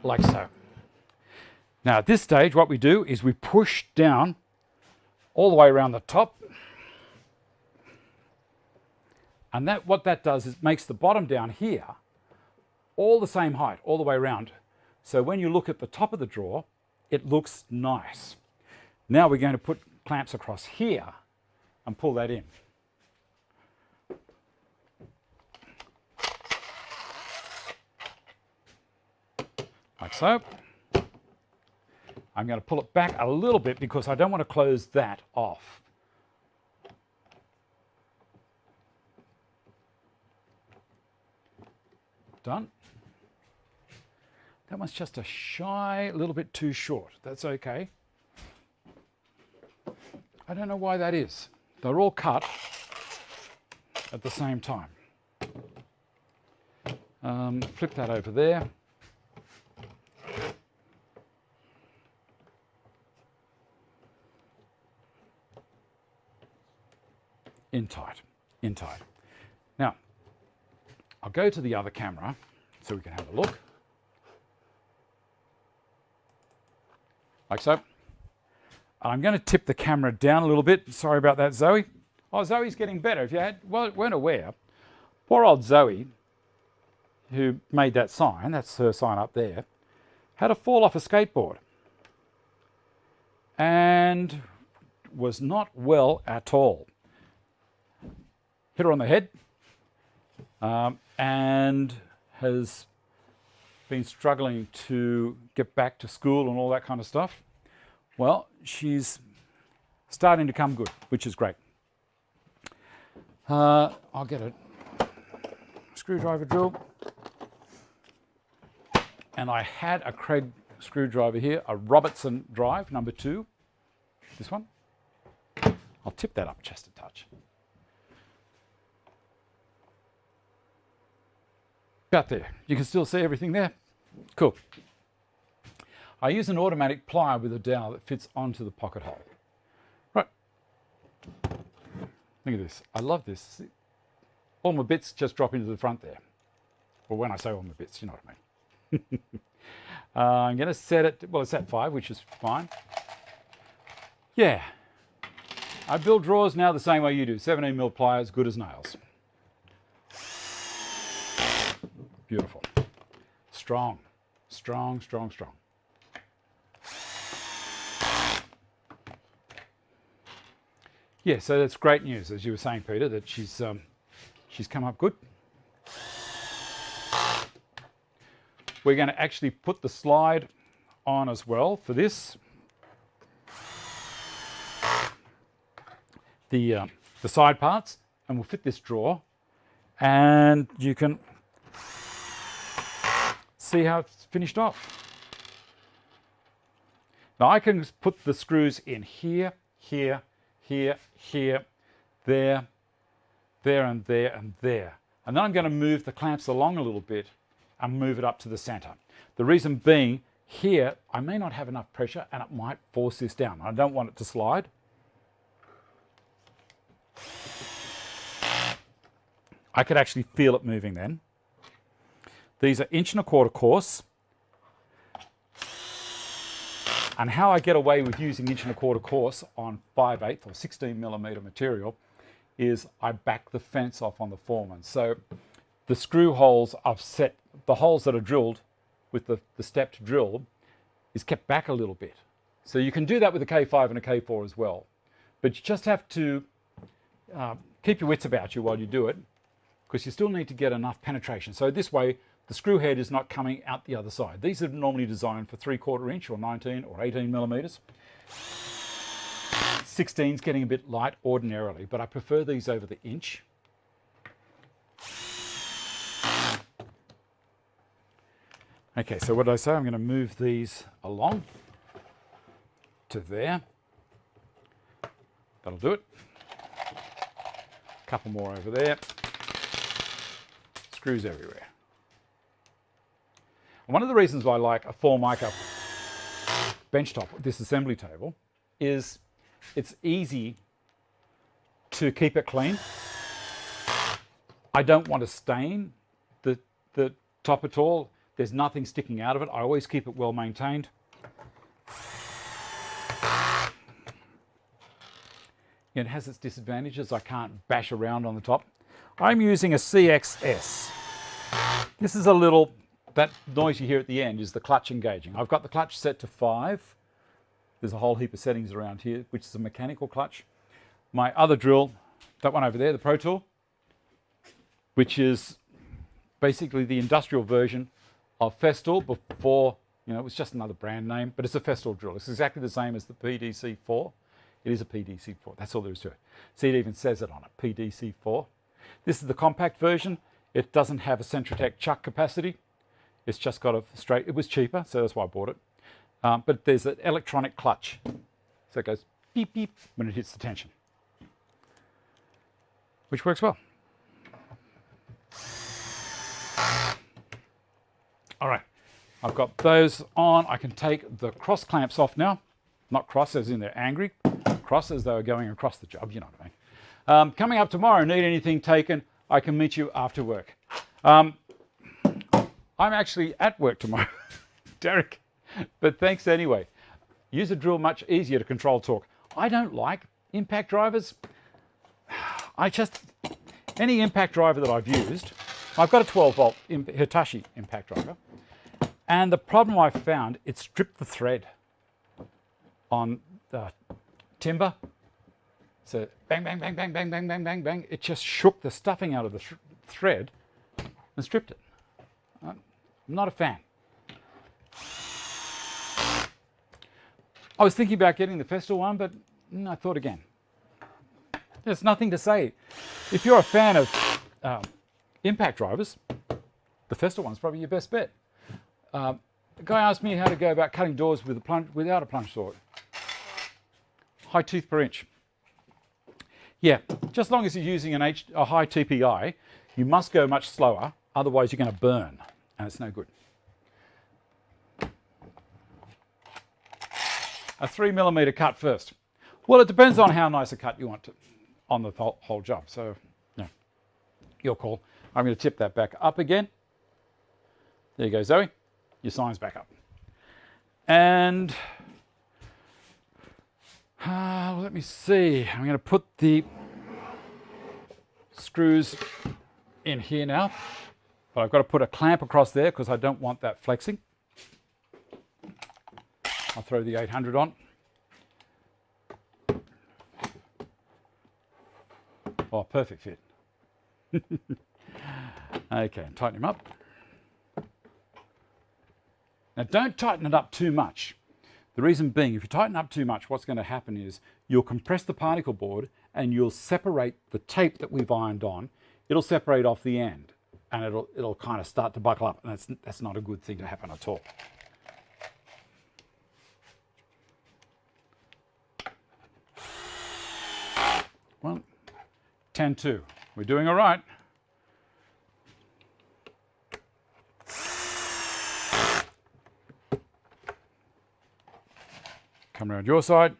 like so. Now at this stage what we do is we push down all the way around the top. And what that does is makes the bottom down here all the same height, all the way around. So when you look at the top of the drawer, it looks nice. Now we're going to put clamps across here and pull that in. Like so. I'm going to pull it back a little bit because I don't want to close that off. Done. That one's just a shy little bit too short. That's okay. I don't know why that is. They're all cut at the same time. Flip that over there. In tight, in tight. Now, I'll go to the other camera so we can have a look. Like so. I'm going to tip the camera down a little bit. Sorry about that, Zoe. Oh, Zoe's getting better. If you weren't aware, poor old Zoe, who made that sign, that's her sign up there, had a fall off a skateboard and was not well at all. Hit her on the head. And has been struggling to get back to school and all that kind of stuff. Well, she's starting to come good, which is great. I'll get a screwdriver drill. And I had a Craig screwdriver here, a Robertson drive, number 2. This one. I'll tip that up just a touch. About there. You can still see everything there? Cool. I use an automatic plier with a dowel that fits onto the pocket hole. Right. Look at this. I love this. See? All my bits just drop into the front there. Well, when I say all my bits, you know what I mean. I'm going to set it, well, it's at 5, which is fine. Yeah. I build drawers now the same way you do. 17mm pliers, good as nails. Beautiful. Strong, strong, strong, strong. Yeah, so that's great news, as you were saying, Peter, that she's come up good. We're going to actually put the slide on as well for this. The side parts, and we'll fit this drawer, and you can see how it's finished off. Now I can put the screws in here, here, here, here, there, there and there and there. And then I'm going to move the clamps along a little bit and move it up to the center. The reason being, here I may not have enough pressure and it might force this down. I don't want it to slide. I could actually feel it moving then. These are 1.25 inch course. And how I get away with using 1.25 inch course on 5/8 or 16mm material is I back the fence off on the Foreman. So the screw holes I've set, the holes that are drilled with the stepped drill is kept back a little bit. So you can do that with a K5 and a K4 as well. But you just have to keep your wits about you while you do it, because you still need to get enough penetration. So this way, the screw head is not coming out the other side. These are normally designed for 3/4 inch or 19 or 18mm. 16's getting a bit light ordinarily, but I prefer these over the inch. Okay, so what did I say? I'm going to move these along to there. That'll do it. A couple more over there. Screws everywhere. And one of the reasons why I like a Formica benchtop, this assembly table, is it's easy to keep it clean. I don't want to stain the top at all. There's nothing sticking out of it. I always keep it well maintained. It has its disadvantages. I can't bash around on the top. I'm using a CXS. This is a little, that noise you hear at the end is the clutch engaging. I've got the clutch set to 5. There's a whole heap of settings around here, which is a mechanical clutch. My other drill, that one over there, the Pro Tool, which is basically the industrial version of Festool before, you know, it was just another brand name, but it's a Festool drill. It's exactly the same as the PDC4. It is a PDC4, that's all there is to it. See, it even says it on it, PDC4. This is the compact version. It doesn't have a Centratec chuck capacity. It's just got a straight, it was cheaper, so that's why I bought it. But there's an electronic clutch. So it goes beep, beep when it hits the tension, which works well. All right, I've got those on. I can take the cross clamps off now. Not cross as in they're angry, cross as though going across the job, you know what I mean. Coming up tomorrow, need anything taken, I can meet you after work. I'm actually at work tomorrow, Derek, but thanks anyway. Use a drill much easier to control torque. I don't like impact drivers. Any impact driver that I've used, I've got a 12-volt Hitachi impact driver, and the problem I've found, it stripped the thread on the timber. So bang, bang, bang, bang, bang, bang, bang, bang, bang. It just shook the stuffing out of the thread and stripped it. I'm not a fan. I was thinking about getting the Festool one, but I thought again. There's nothing to say. If you're a fan of impact drivers, the Festool one's probably your best bet. The guy asked me how to go about cutting doors with without a plunge sword. High tooth per inch. Yeah, just as long as you're using a high TPI, you must go much slower, otherwise you're going to burn, and it's no good. A 3mm cut first. Well, it depends on how nice a cut you want to, on the whole job. So, yeah, your call. I'm going to tip that back up again. There you go, Zoe. Your sign's back up. And let me see. I'm going to put the screws in here now, but I've got to put a clamp across there because I don't want that flexing. I'll throw the 800 on. Oh, perfect fit. Okay, tighten him up. Now don't tighten it up too much. The reason being, if you tighten up too much, what's going to happen is you'll compress the particle board and you'll separate the tape that we've ironed on. It'll separate off the end and it'll kind of start to buckle up, and that's not a good thing to happen at all. Well, 10-2. We're doing all right. Come around your side.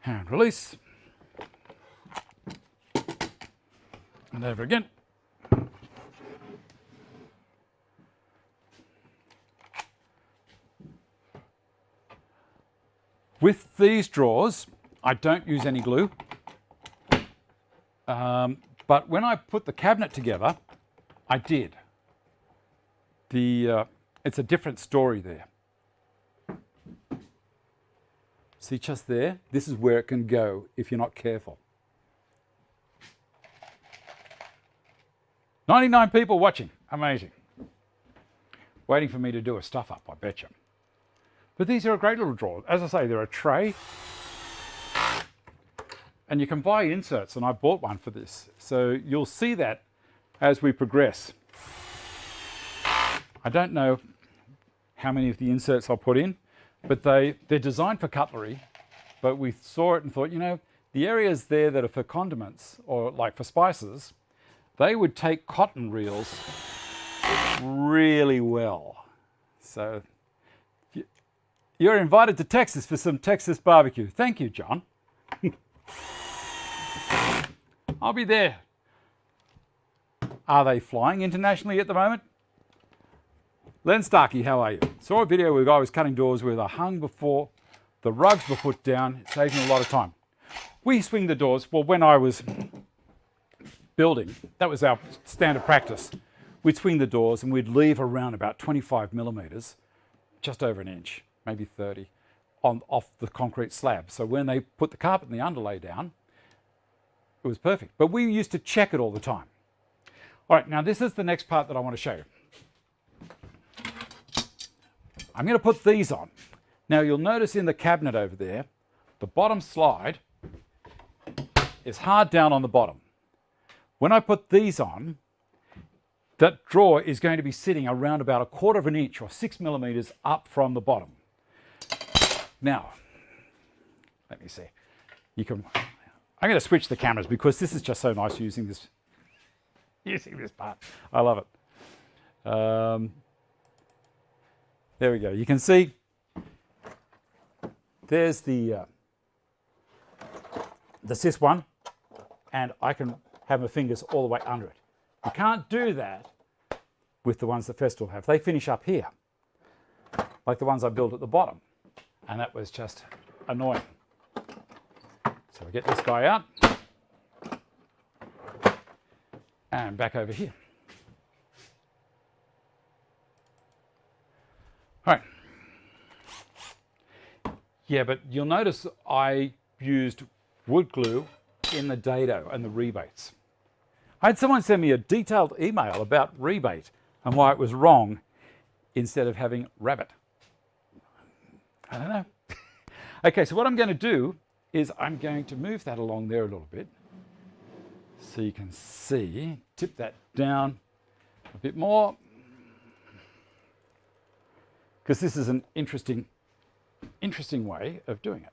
And release. And over again. With these drawers, I don't use any glue, but when I put the cabinet together, I did. It's a different story there. See just there? This is where it can go if you're not careful. 99 people watching, amazing. Waiting for me to do a stuff up, I bet you. But these are a great little drawer. As I say, they're a tray. And you can buy inserts, and I bought one for this. So you'll see that as we progress. I don't know how many of the inserts I'll put in, but they're designed for cutlery. But we saw it and thought, you know, the areas there that are for condiments or like for spices, they would take cotton reels really well. So you're invited to Texas for some Texas barbecue. Thank you, John. I'll be there. Are they flying internationally at the moment? Len Starkey, how are you? Saw a video where a guy was cutting doors where they're hung before the rugs were put down. It saved him a lot of time. We swing the doors. Well, when I was building, that was our standard practice. We'd swing the doors and we'd leave around about 25 millimeters, just over an inch, maybe 30, off the concrete slab. So when they put the carpet and the underlay down, it was perfect. But we used to check it all the time. All right, now this is the next part that I want to show you. I'm going to put these on. Now you'll notice in the cabinet over there, the bottom slide is hard down on the bottom. When I put these on, that drawer is going to be sitting around about 1/4 of an inch or 6 millimeters up from the bottom. Now, let me see. I'm going to switch the cameras because this is just so nice using this part. I love it. There we go. You can see there's the cis one, and I can have my fingers all the way under it. You can't do that with the ones that Festool have. They finish up here, like the ones I built at the bottom, and that was just annoying. So we get this guy out and back over here. All right. Yeah, but you'll notice I used wood glue in the dado and the rebates. I had someone send me a detailed email about rebate and why it was wrong instead of having rabbit. I don't know. Okay, so what I'm going to do is I'm going to move that along there a little bit so you can see, tip that down a bit more, because this is an interesting way of doing it.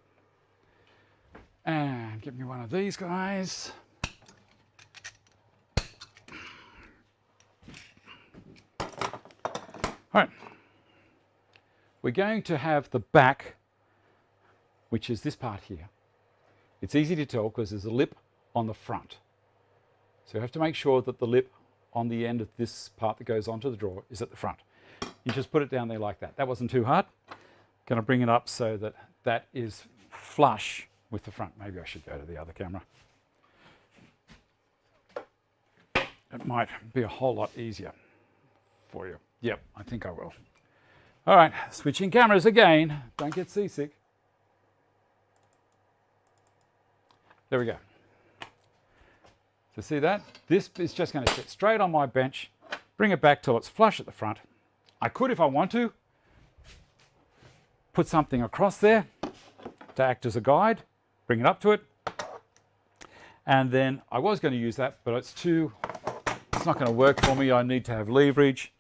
And give me one of these guys. All right, we're going to have the back, which is this part here. It's easy to tell because there's a lip on the front. So you have to make sure that the lip on the end of this part that goes onto the drawer is at the front. You just put it down there like that. That wasn't too hard. Going to bring it up so that that is flush with the front. Maybe I should go to the other camera. it might be a whole lot easier for you. Yep, I think I will. All right, switching cameras again. Don't get seasick. There we go. So see that? This is just going to sit straight on my bench, bring it back till it's flush at the front. I could, if I want to, put something across there to act as a guide, bring it up to it. And then I was going to use that, but it's not going to work for me. I need to have leverage.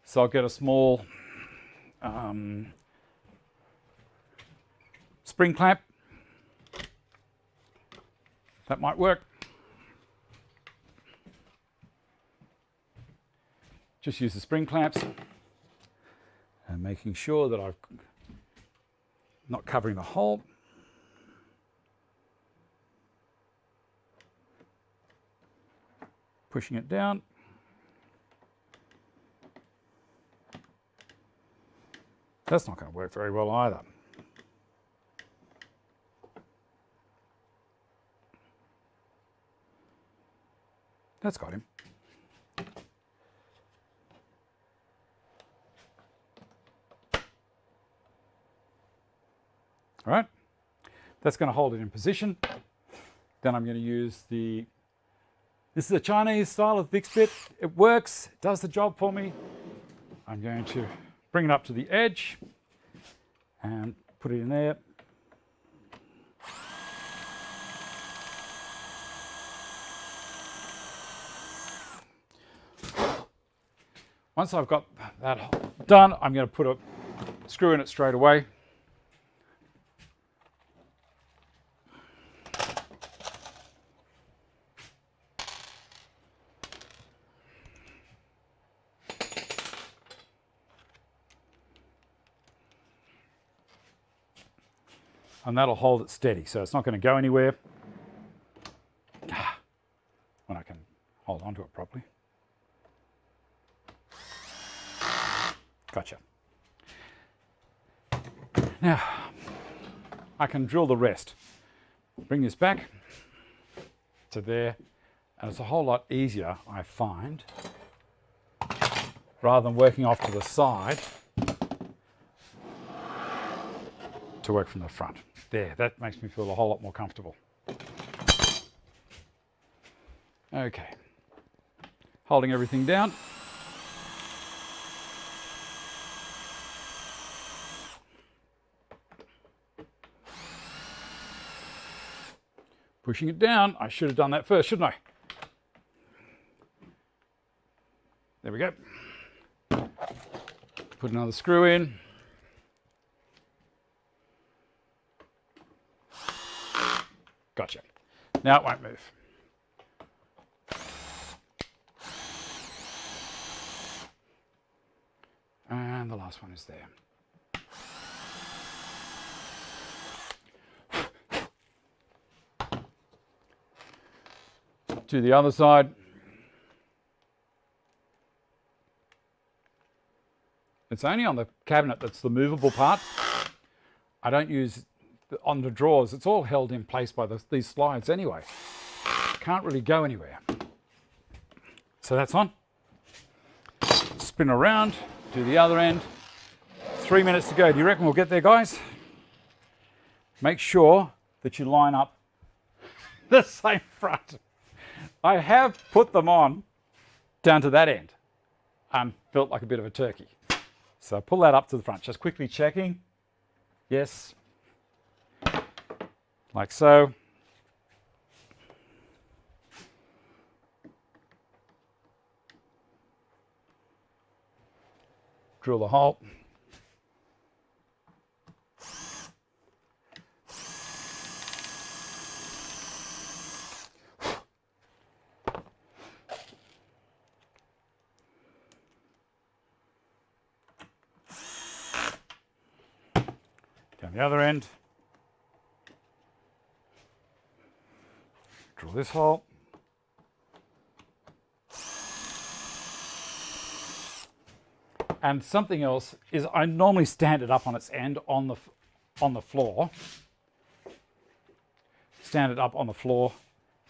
So I'll get a small spring clamp. That might work. Just use the spring clamps and making sure that I'm not covering the hole. Pushing it down. That's not going to work very well either. That's got him. All right, that's going to hold it in position. Then I'm going to use this is a Chinese style of Vicks bit. It works, it does the job for me. I'm going to bring it up to the edge and put it in there. Once I've got that done, I'm going to put a screw in it straight away. And that'll hold it steady, so it's not going to go anywhere when I can hold onto it properly. Gotcha. Now, I can drill the rest. Bring this back to there, and it's a whole lot easier, I find, rather than working off to the side, to work from the front. There, that makes me feel a whole lot more comfortable. Okay, holding everything down. Pushing it down. I should have done that first, shouldn't I? There we go. Put another screw in. Gotcha. Now it won't move. And the last one is there. To the other side. It's only on the cabinet that's the movable part. I don't use on the drawers. It's all held in place by these slides anyway. Can't really go anywhere. So that's on. Spin around, do the other end. 3 minutes to go. Do you reckon we'll get there, guys? Make sure that you line up the same front. I have put them on down to that end and felt like a bit of a turkey. So pull that up to the front, just quickly checking. Yes, like so. Drill the hole. Down the other end. Drill this hole. And something else is I normally stand it up on its end on the floor. Stand it up on the floor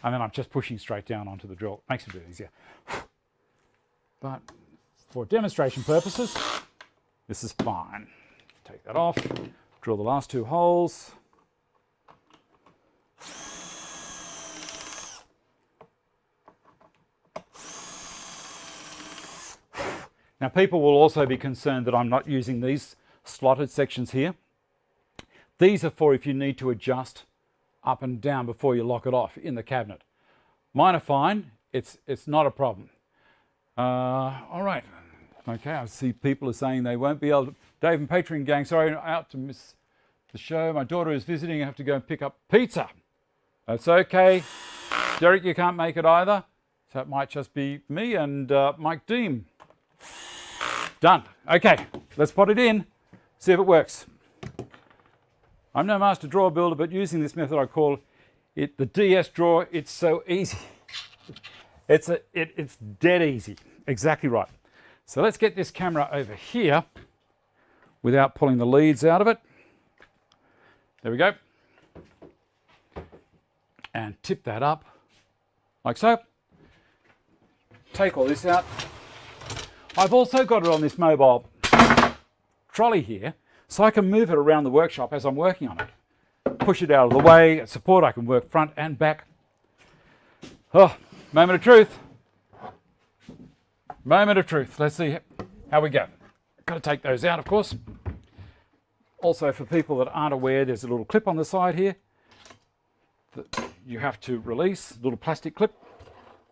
and then I'm just pushing straight down onto the drill. Makes it a bit easier. But for demonstration purposes, this is fine. Take that off, drill the last 2 holes. Now people will also be concerned that I'm not using these slotted sections here. These are for if you need to adjust up and down before you lock it off in the cabinet. Mine are fine, it's not a problem. All right, okay, I see people are saying they won't be able to. Dave and Patreon gang, sorry, out to miss the show. My daughter is visiting, I have to go and pick up pizza. That's okay. Derek, you can't make it either. So it might just be me and Mike Deem. Done. Okay, let's put it in, see if it works. I'm no master drawer builder, but using this method I call it the DS drawer. It's so easy. It's dead easy. Exactly right. So let's get this camera over here without pulling the leads out of it. There we go. And tip that up like so. Take all this out. I've also got it on this mobile trolley here, so I can move it around the workshop as I'm working on it. Push it out of the way, support, I can work front and back. Oh, moment of truth. Moment of truth. Let's see how we go. Got to take those out, of course. Also, for people that aren't aware, there's a little clip on the side here that you have to release, a little plastic clip.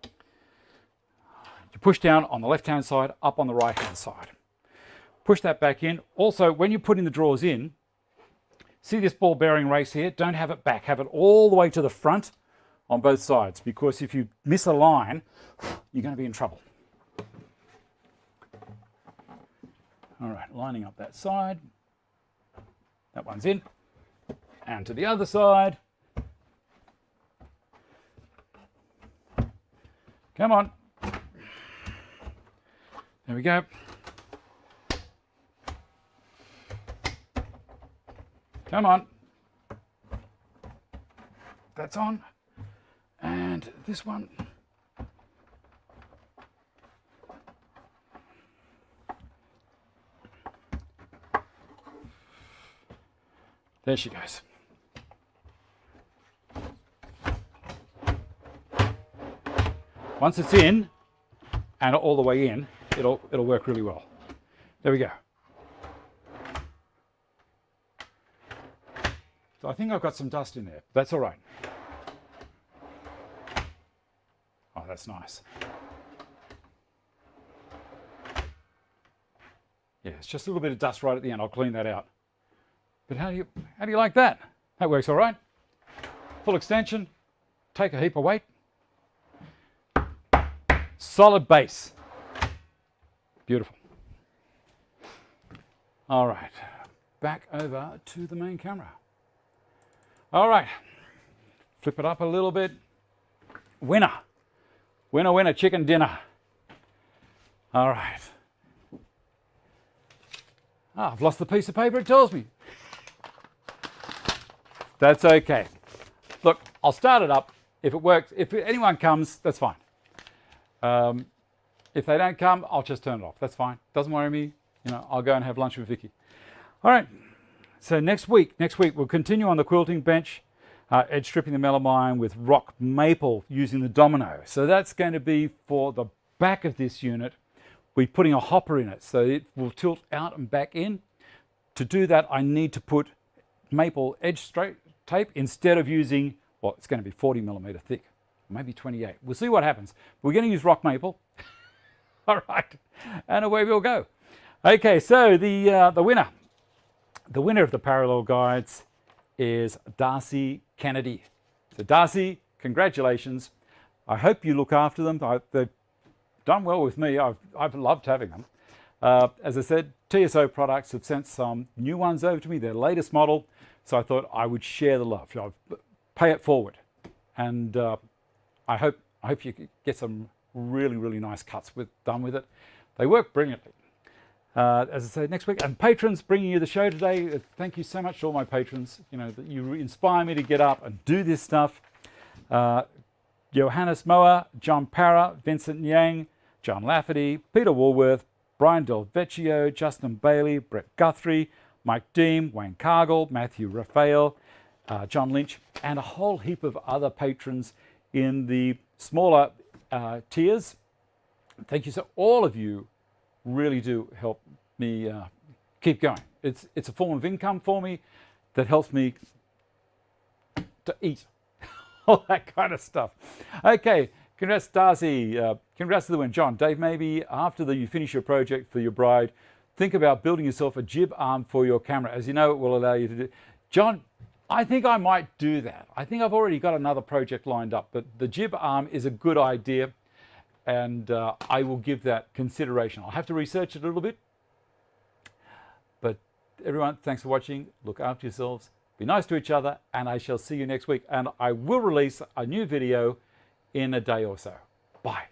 You push down on the left-hand side, up on the right-hand side. Push that back in. Also, when you're putting the drawers in, see this ball bearing race here? Don't have it back. Have it all the way to the front on both sides, because if you miss a line, you're going to be in trouble. All right, lining up that side. That one's in. And to the other side. Come on. There we go. Come on. That's on. And this one. There she goes. Once it's in, and all the way in, it'll work really well. There we go. So I think I've got some dust in there. That's all right. Oh, that's nice. Yeah, it's just a little bit of dust right at the end. I'll clean that out. But how do you like that? That works all right. Full extension. Take a heap of weight. Solid base. Beautiful. All right, back over to the main camera. All right, flip it up a little bit. Winner. Winner, winner, chicken dinner. All right. Ah, I've lost the piece of paper it tells me. That's okay. Look, I'll start it up. If it works, if anyone comes, that's fine. If they don't come, I'll just turn it off. That's fine. Doesn't worry me. You know, I'll go and have lunch with Viki. All right. So next week we'll continue on the quilting bench, edge stripping the melamine with rock maple using the domino. So that's going to be for the back of this unit. We're putting a hopper in it, so it will tilt out and back in. To do that, I need to put maple edge straight tape instead of using, well, it's going to be 40 millimeter thick, maybe 28. We'll see what happens. We're going to use rock maple. All right, and away we'll go. Okay, so the winner of the parallel guides is Darcy Kennedy. So Darcy, congratulations. I hope you look after them. They've done well with me. I've loved having them. As I said, TSO Products have sent some new ones over to me, their latest model. So I thought I would share the love. You know, pay it forward. And I hope you get some really, really nice cuts done with it. They work brilliantly. As I said, next week, and patrons bringing you the show today. Thank you so much to all my patrons. You know, that you inspire me to get up and do this stuff. Johannes Moa, John Parra, Vincent Yang, John Lafferty, Peter Woolworth, Brian Del Vecchio, Justin Bailey, Brett Guthrie, Mike Deem, Wayne Cargill, Matthew Raphael, John Lynch, and a whole heap of other patrons in the smaller tiers. Thank you. So all of you really do help me keep going. It's a form of income for me that helps me to eat. All that kind of stuff. Okay, congrats Darcy, congrats to the win. John, Dave, maybe after you finish your project for your bride, think about building yourself a jib arm for your camera. As you know, it will allow you to do. John, I think I might do that. I think I've already got another project lined up, but the jib arm is a good idea, and I will give that consideration. I'll have to research it a little bit. But everyone, thanks for watching. Look after yourselves. Be nice to each other, and I shall see you next week. And I will release a new video in a day or so. Bye.